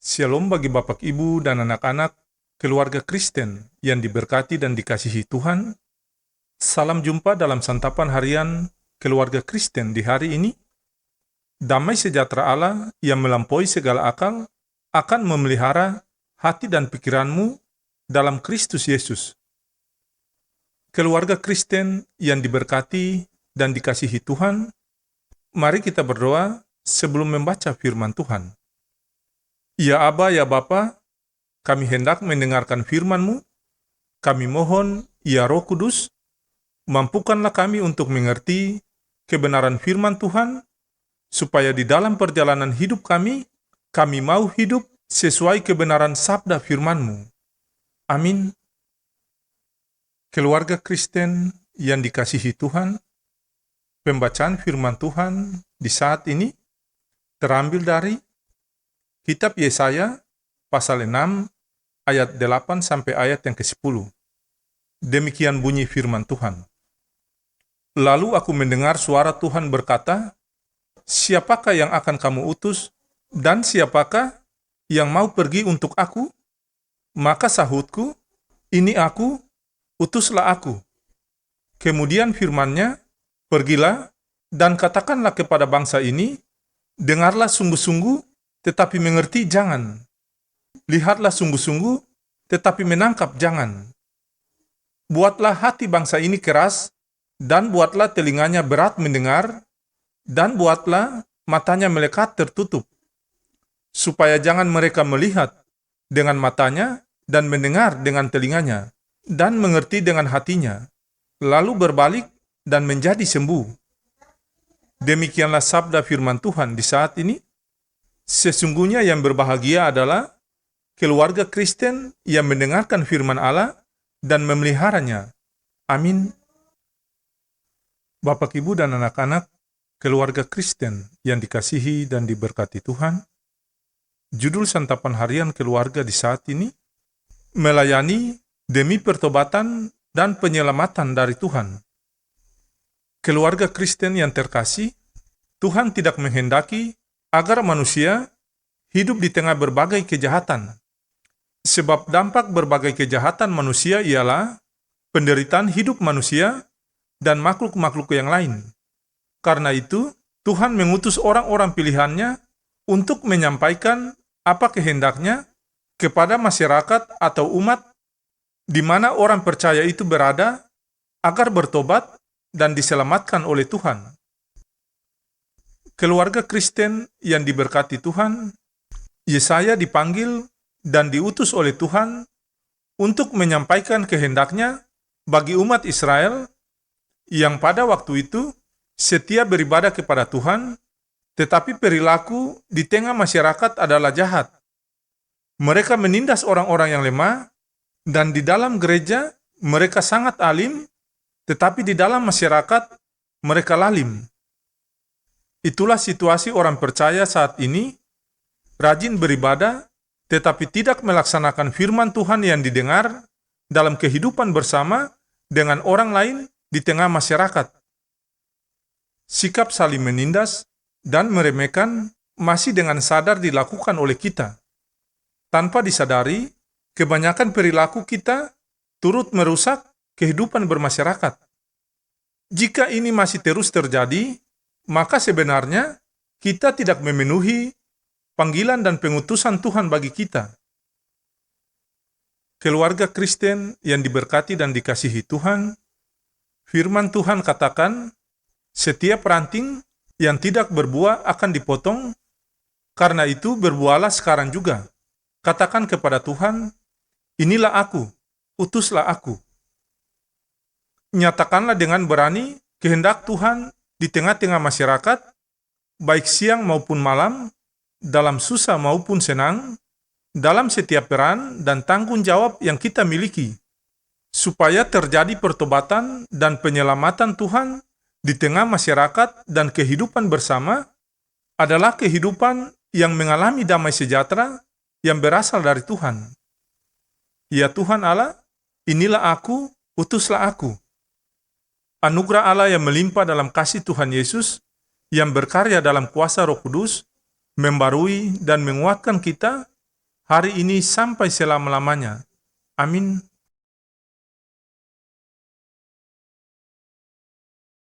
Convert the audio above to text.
Shalom bagi Bapak, Ibu, dan anak-anak keluarga Kristen yang diberkati dan dikasihi Tuhan. Salam jumpa dalam santapan harian keluarga Kristen di hari ini. Damai sejahtera Allah yang melampaui segala akal akan memelihara hati dan pikiranmu dalam Kristus Yesus. Keluarga Kristen yang diberkati dan dikasihi Tuhan, mari kita berdoa sebelum membaca firman Tuhan. Ya Aba, ya Bapa, kami hendak mendengarkan firman-Mu. Kami mohon, ya Roh Kudus, mampukanlah kami untuk mengerti kebenaran firman Tuhan, supaya di dalam perjalanan hidup kami mau hidup sesuai kebenaran sabda firman-Mu. Amin. Keluarga Kristen yang dikasihi Tuhan, pembacaan firman Tuhan di saat ini terambil dari Kitab Yesaya, pasal 6, ayat 8 sampai ayat yang ke-10. Demikian bunyi firman Tuhan. Lalu aku mendengar suara Tuhan berkata, "Siapakah yang akan kamu utus, dan siapakah yang mau pergi untuk aku?" Maka sahutku, "Ini aku, utuslah aku." Kemudian firman-Nya, "Pergilah dan katakanlah kepada bangsa ini, dengarlah sungguh-sungguh, tetapi mengerti jangan. Lihatlah sungguh-sungguh, tetapi menangkap jangan. Buatlah hati bangsa ini keras, dan buatlah telinganya berat mendengar, dan buatlah matanya melekat tertutup, supaya jangan mereka melihat dengan matanya, dan mendengar dengan telinganya, dan mengerti dengan hatinya, lalu berbalik dan menjadi sembuh." Demikianlah sabda firman Tuhan di saat ini. Sesungguhnya yang berbahagia adalah keluarga Kristen yang mendengarkan firman Allah dan memeliharanya. Amin. Bapak, Ibu, dan anak-anak keluarga Kristen yang dikasihi dan diberkati Tuhan, judul santapan harian keluarga di saat ini, melayani demi pertobatan dan penyelamatan dari Tuhan. Keluarga Kristen yang terkasih, Tuhan tidak menghendaki agar manusia hidup di tengah berbagai kejahatan. Sebab dampak berbagai kejahatan manusia ialah penderitaan hidup manusia dan makhluk-makhluk yang lain. Karena itu, Tuhan mengutus orang-orang pilihan-Nya untuk menyampaikan apa kehendaknya kepada masyarakat atau umat di mana orang percaya itu berada, agar bertobat dan diselamatkan oleh Tuhan. Keluarga Kristen yang diberkati Tuhan, Yesaya dipanggil dan diutus oleh Tuhan untuk menyampaikan kehendak-Nya bagi umat Israel yang pada waktu itu setia beribadah kepada Tuhan, tetapi perilaku di tengah masyarakat adalah jahat. Mereka menindas orang-orang yang lemah, dan di dalam gereja mereka sangat alim, tetapi di dalam masyarakat mereka lalim. Itulah situasi orang percaya saat ini, rajin beribadah, tetapi tidak melaksanakan firman Tuhan yang didengar dalam kehidupan bersama dengan orang lain di tengah masyarakat. Sikap saling menindas dan meremehkan masih dengan sadar dilakukan oleh kita. Tanpa disadari, kebanyakan perilaku kita turut merusak kehidupan bermasyarakat. Jika ini masih terus terjadi, maka sebenarnya kita tidak memenuhi panggilan dan pengutusan Tuhan bagi kita. Keluarga Kristen yang diberkati dan dikasihi Tuhan, firman Tuhan katakan, setiap ranting yang tidak berbuah akan dipotong, karena itu berbuahlah sekarang juga. Katakan kepada Tuhan, "Inilah aku, utuslah aku." Nyatakanlah dengan berani kehendak Tuhan di tengah-tengah masyarakat, baik siang maupun malam, dalam susah maupun senang, dalam setiap peran dan tanggung jawab yang kita miliki, supaya terjadi pertobatan dan penyelamatan Tuhan di tengah masyarakat, dan kehidupan bersama adalah kehidupan yang mengalami damai sejahtera yang berasal dari Tuhan. Ya Tuhan Allah, inilah aku, utuslah aku. Anugerah Allah yang melimpah dalam kasih Tuhan Yesus, yang berkarya dalam kuasa Roh Kudus, membarui dan menguatkan kita hari ini sampai selama-lamanya. Amin.